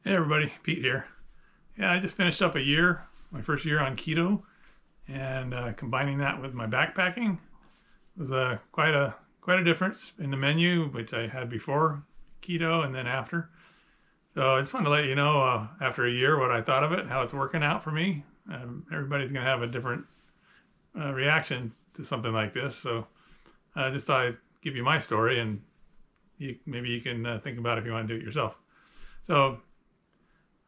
Hey everybody, Pete here. Yeah, I just finished up my first year on keto, and combining that with my backpacking was quite a difference in the menu, which I had before keto and then after. So I just wanted to let you know after a year what I thought of it, how it's working out for me. Everybody's going to have a different reaction to something like this, so I just thought I'd give you my story, and maybe you can think about it if you want to do it yourself. So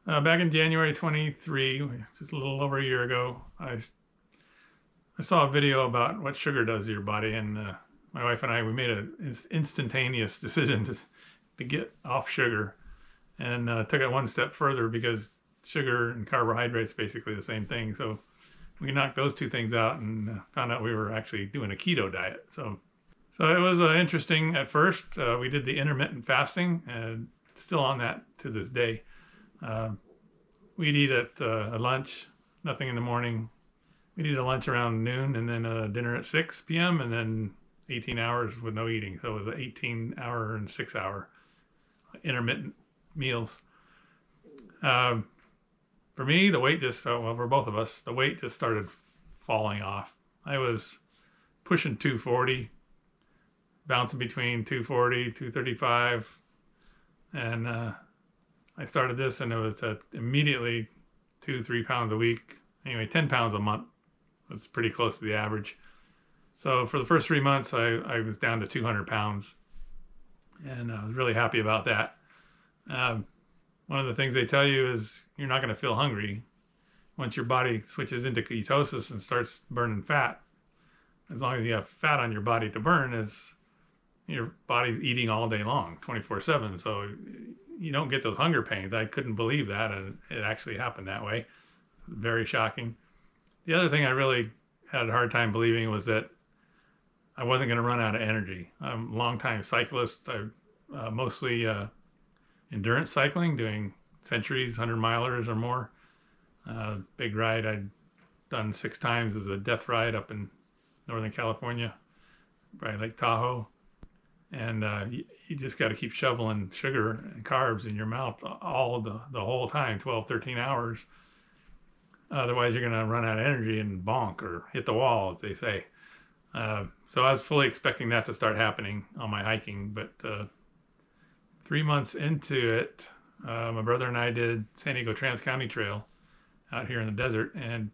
back in January 23, just a little over a year ago, I saw a video about what sugar does to your body, and my wife and I, we made an instantaneous decision to get off sugar, and took it one step further because sugar and carbohydrates basically the same thing. So we knocked those two things out and found out we were actually doing a keto diet. So it was interesting at first. We did the intermittent fasting, and still on that to this day. We'd eat at lunch, nothing in the morning. We'd eat a lunch around noon, and then dinner at 6 p.m., and then 18 hours with no eating. So it was an 18-hour and 6-hour intermittent meals. For me, the weight for both of us, the weight just started falling off. I was pushing 240, bouncing between 240, 235, and I started this, and it was immediately 2-3 pounds a week. Anyway, 10 pounds a month. That's pretty close to the average. So for the first 3 months, I was down to 200 pounds, and I was really happy about that. One of the things they tell you is you're not going to feel hungry once your body switches into ketosis and starts burning fat. As long as you have fat on your body to burn, your body's eating all day long, 24/7. So you don't get those hunger pains. I couldn't believe that, and it actually happened that way. Very shocking. The other thing I really had a hard time believing was that I wasn't going to run out of energy. I'm a long-time cyclist. I mostly endurance cycling, doing centuries, 100-milers or more. Big ride I'd done 6 times as a death ride up in Northern California, by Lake Tahoe. And you just got to keep shoveling sugar and carbs in your mouth all the whole time, 12, 13 hours. Otherwise, you're going to run out of energy and bonk or hit the wall, as they say. So I was fully expecting that to start happening on my hiking. But 3 months into it, my brother and I did San Diego Trans-County Trail out here in the desert. And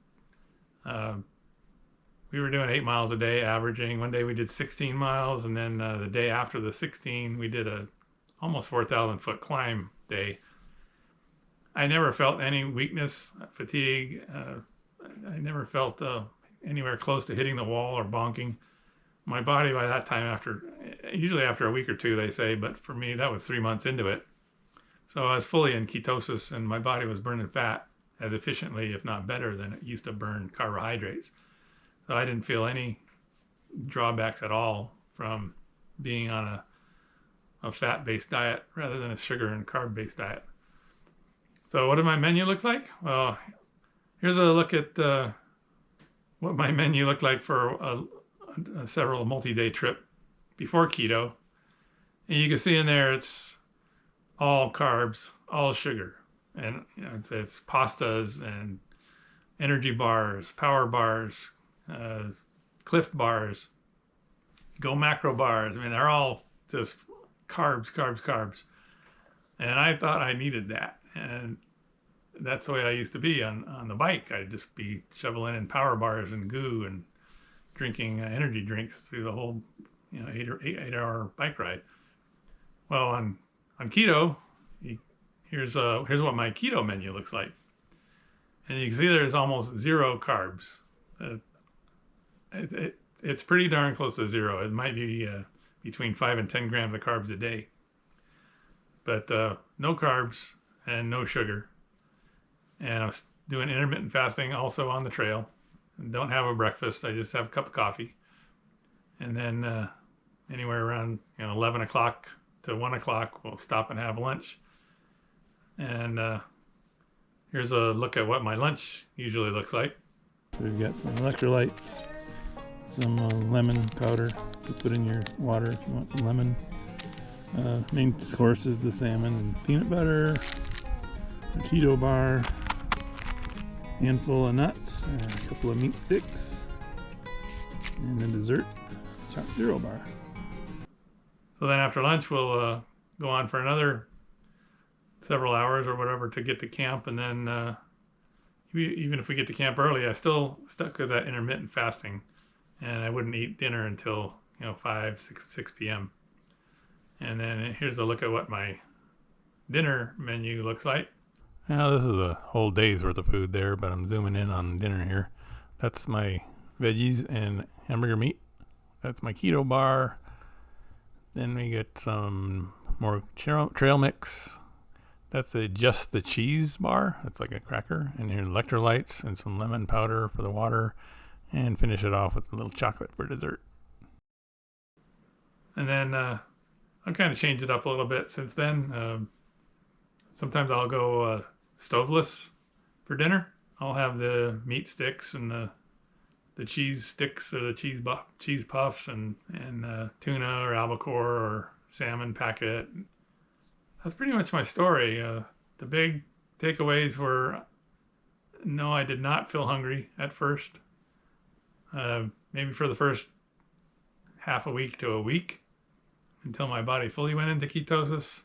we were doing 8 miles a day, averaging. One day we did 16 miles, and then the day after the 16, we did a almost 4,000-foot climb day. I never felt any weakness, fatigue. I never felt anywhere close to hitting the wall or bonking. My body by that time, usually after a week or two, they say, but for me, that was 3 months into it. So I was fully in ketosis, and my body was burning fat as efficiently, if not better, than it used to burn carbohydrates. So I didn't feel any drawbacks at all from being on a fat-based diet rather than a sugar and carb-based diet. So what did my menu look like? Well, here's a look at what my menu looked like for a several multi-day trip before keto. And you can see in there it's all carbs, all sugar. And it's pastas and energy bars, power bars, Cliff bars, Go Macro bars. I mean, they're all just carbs, carbs, carbs. And I thought I needed that. And that's the way I used to be on the bike. I'd just be shoveling in power bars and goo and drinking energy drinks through the whole 8-hour bike ride. Well, on keto, here's what my keto menu looks like. And you can see there's almost 0 carbs. It's pretty darn close to 0. It might be between 5 and 10 grams of carbs a day. But no carbs and no sugar. And I was doing intermittent fasting also on the trail. And don't have a breakfast. I just have a cup of coffee. And then anywhere around 11 o'clock to 1 o'clock, we'll stop and have lunch. And here's a look at what my lunch usually looks like. So we've got some electrolytes, some lemon powder to put in your water if you want some lemon. Main course is the salmon and peanut butter, a keto bar, handful of nuts, and a couple of meat sticks, and a dessert, chopped zero bar. So then after lunch, we'll go on for another several hours or whatever to get to camp. And then even if we get to camp early, I still stuck with that intermittent fasting. And I wouldn't eat dinner until 6 p.m. And then here's a look at what my dinner menu looks like. Now this is a whole day's worth of food there, but I'm zooming in on dinner here. That's my veggies and hamburger meat. That's my keto bar. Then we get some more trail mix. That's just the cheese bar. That's like a cracker. And here electrolytes and some lemon powder for the water. And finish it off with a little chocolate for dessert. And then I've kind of changed it up a little bit since then. Sometimes I'll go stoveless for dinner. I'll have the meat sticks and the cheese sticks or the cheese puffs and tuna or albacore or salmon packet. That's pretty much my story. The big takeaways were, no, I did not feel hungry at first. Maybe for the first half a week to a week until my body fully went into ketosis.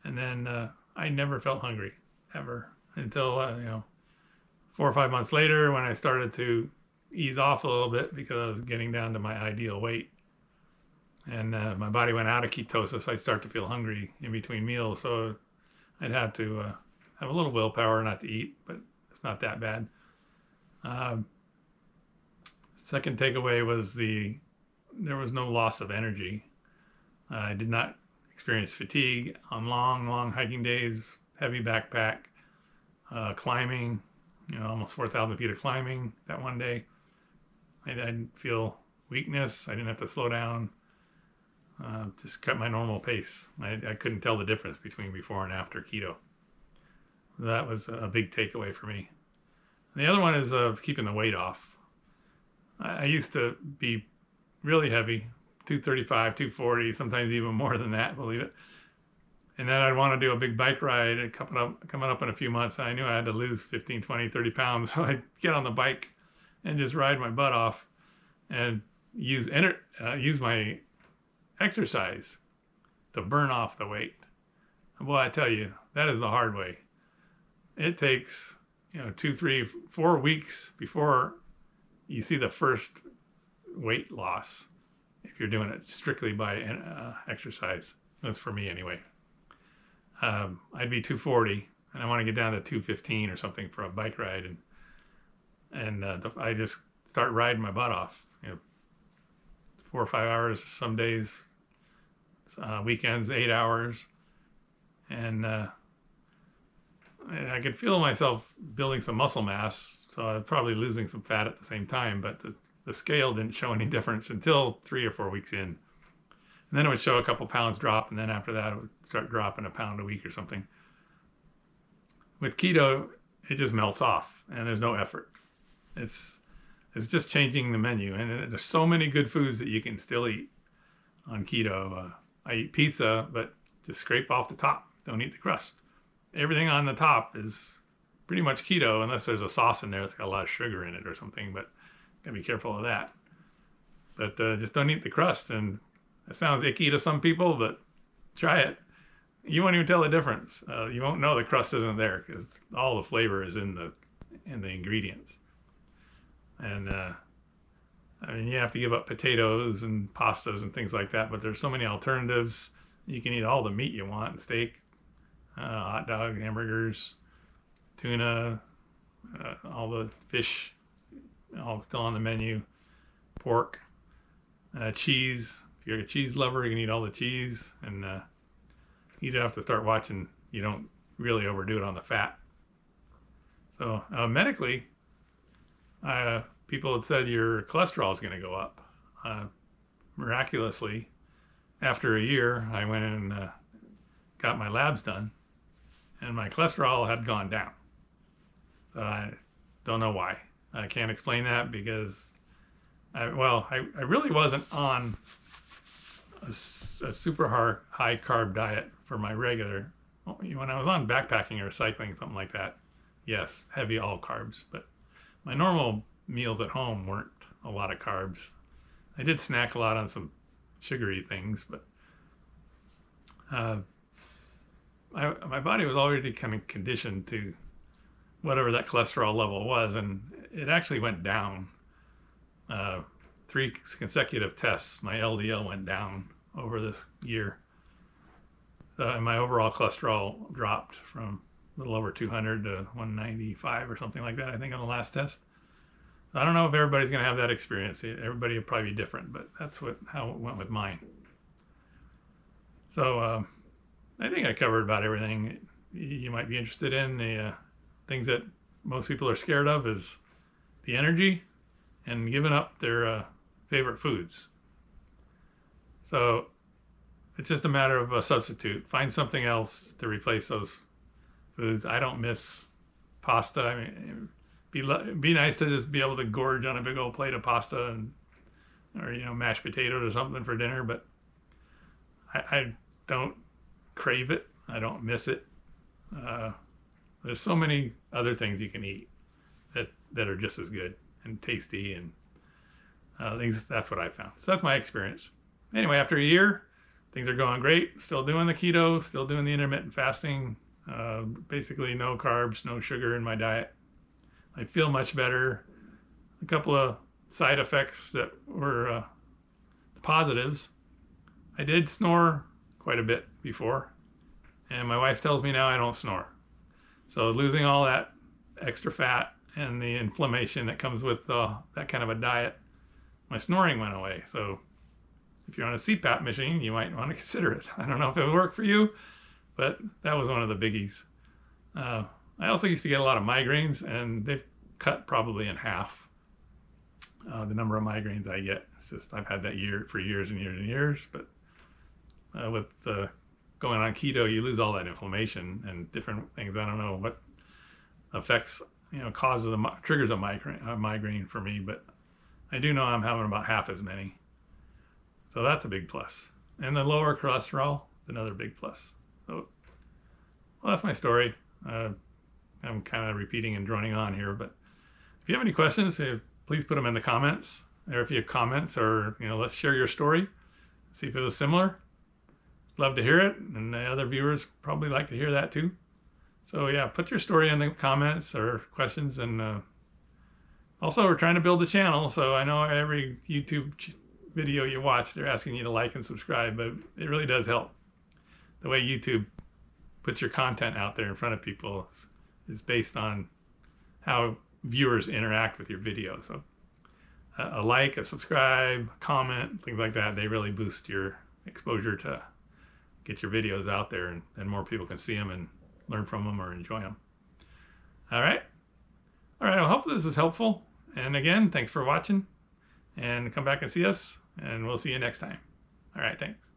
And then I never felt hungry, ever, until 4 or 5 months later when I started to ease off a little bit because I was getting down to my ideal weight. And my body went out of ketosis. I'd start to feel hungry in between meals. So I'd have to have a little willpower not to eat, but it's not that bad. Second takeaway was there was no loss of energy. I did not experience fatigue on long hiking days, heavy backpack, climbing, almost 4,000 feet of climbing that one day. I didn't feel weakness. I didn't have to slow down. Just kept my normal pace. I couldn't tell the difference between before and after keto. That was a big takeaway for me. And the other one is keeping the weight off. I used to be really heavy, 235, 240, sometimes even more than that, believe it. And then I'd want to do a big bike ride coming up in a few months. I knew I had to lose 15, 20, 30 pounds. So I'd get on the bike and just ride my butt off and use my exercise to burn off the weight. Well, I tell you, that is the hard way. It takes 2, 3, 4 weeks before you see the first weight loss if you're doing it strictly by exercise. That's for me anyway. I'd be 240 and I want to get down to 215 or something for a bike ride, and I just start riding my butt off. 4 or 5 hours some days, weekends 8 hours, and I could feel myself building some muscle mass, so I was probably losing some fat at the same time, but the scale didn't show any difference until 3 or 4 weeks in. And then it would show a couple pounds drop, and then after that it would start dropping a pound a week or something. With keto, it just melts off, and there's no effort. It's just changing the menu, and there's so many good foods that you can still eat on keto. I eat pizza, but just scrape off the top. Don't eat the crust. Everything on the top is pretty much keto, unless there's a sauce in there that's got a lot of sugar in it or something, but gotta be careful of that. But just don't eat the crust. And it sounds icky to some people, but try it. You won't even tell the difference. You won't know the crust isn't there because all the flavor is in the ingredients. And you have to give up potatoes and pastas and things like that, but there's so many alternatives. You can eat all the meat you want, steak, hot dog, hamburgers, tuna, all the fish, all still on the menu, pork, cheese. If you're a cheese lover, you can eat all the cheese, and you just have to start watching you don't really overdo it on the fat. So medically, people had said your cholesterol is going to go up. Miraculously, after a year, I went in and got my labs done, and my cholesterol had gone down. So I don't know why. I can't explain that because, I really wasn't on a super high carb diet for my regular when I was on backpacking or cycling, something like that, yes, heavy all carbs. But my normal meals at home weren't a lot of carbs. I did snack a lot on some sugary things, but uh, my body was already kind of conditioned to whatever that cholesterol level was, and it actually went down. 3 consecutive tests, my LDL went down over this year. And my overall cholesterol dropped from a little over 200 to 195 or something like that, I think, on the last test. I don't know if everybody's going to have that experience. Everybody will probably be different, but that's how it went with mine. So I think I covered about everything you might be interested in. The things that most people are scared of is the energy and giving up their favorite foods. So it's just a matter of a substitute. Find something else to replace those foods. I don't miss pasta. I mean, be nice to just be able to gorge on a big old plate of pasta or mashed potatoes or something for dinner, but I don't crave it. I don't miss it. There's so many other things you can eat that are just as good and tasty and things. That's what I found. So that's my experience. Anyway, after a year, things are going great. Still doing the keto, still doing the intermittent fasting. Basically no carbs, no sugar in my diet. I feel much better. A couple of side effects that were positives. I did snore quite a bit before, and my wife tells me now I don't snore. So losing all that extra fat and the inflammation that comes with that kind of a diet, my snoring went away. So if you're on a CPAP machine, you might want to consider it. I don't know if it would work for you, but that was one of the biggies. I also used to get a lot of migraines, and they've cut probably in half the number of migraines I get. It's just I've had that for years and years and years, but with going on keto, you lose all that inflammation and different things. I don't know what affects, triggers a migraine for me, but I do know I'm having about half as many. So that's a big plus. And the lower cholesterol is another big plus. So, well, that's my story. I'm kind of repeating and droning on here, but if you have any questions, please put them in the comments. Or if you have comments, or let's share your story, see if it was similar. Love to hear it, and the other viewers probably like to hear that too. So yeah, put your story in the comments or questions, and also we're trying to build a channel. So I know every YouTube video you watch, they're asking you to like and subscribe, but it really does help. The way YouTube puts your content out there in front of people is based on how viewers interact with your video. So a like, a subscribe, a comment, things like that, they really boost your exposure to get your videos out there, and more people can see them and learn from them or enjoy them. All right. I hope this is helpful. And again, thanks for watching, and come back and see us, and we'll see you next time. All right. Thanks.